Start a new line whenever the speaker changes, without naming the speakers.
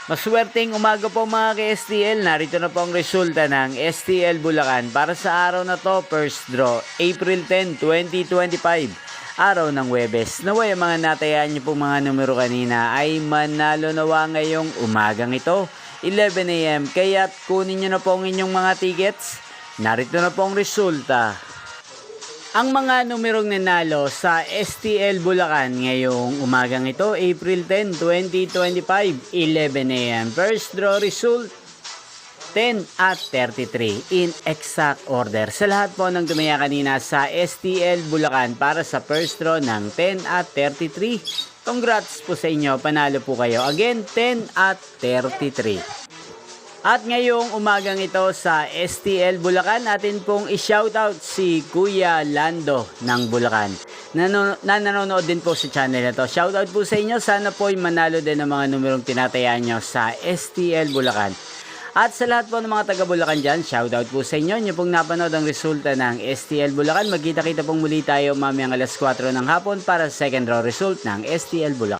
Maswerteng umaga po mga ka-STL. Narito na po ang resulta ng STL Bulacan para sa araw na to. First draw, April 10, 2025. Araw ng Huwebes. Naway ang mga natayaan niyo po mga numero kanina ay manalo nawa ngayong umagang ito. 11 AM. Kaya't kunin niyo na po ang inyong mga tickets. Narito na po ang resulta. Ang mga numerong nanalo sa STL Bulacan ngayong umagang ito, April 10, 2025, 11 AM. First draw result, 10 at 33 in exact order. Sa lahat po ng tumaya kanina sa STL Bulacan para sa first draw ng 10 at 33, congrats po sa inyo, panalo po kayo. Again, 10 at 33. At ngayong umagang ito sa STL Bulacan, natin pong i-shoutout si Kuya Lando ng Bulacan na nanonood din po sa channel na to. Shoutout po sa inyo, sana po ay manalo din ng mga numerong tinatayaan nyo sa STL Bulacan. At sa lahat po ng mga taga Bulacan dyan, shoutout po sa inyo. Nyo pong napanood ang resulta ng STL Bulacan. Magkita-kita pong muli tayo mamayang alas 4 ng hapon para sa second draw result ng STL Bulacan.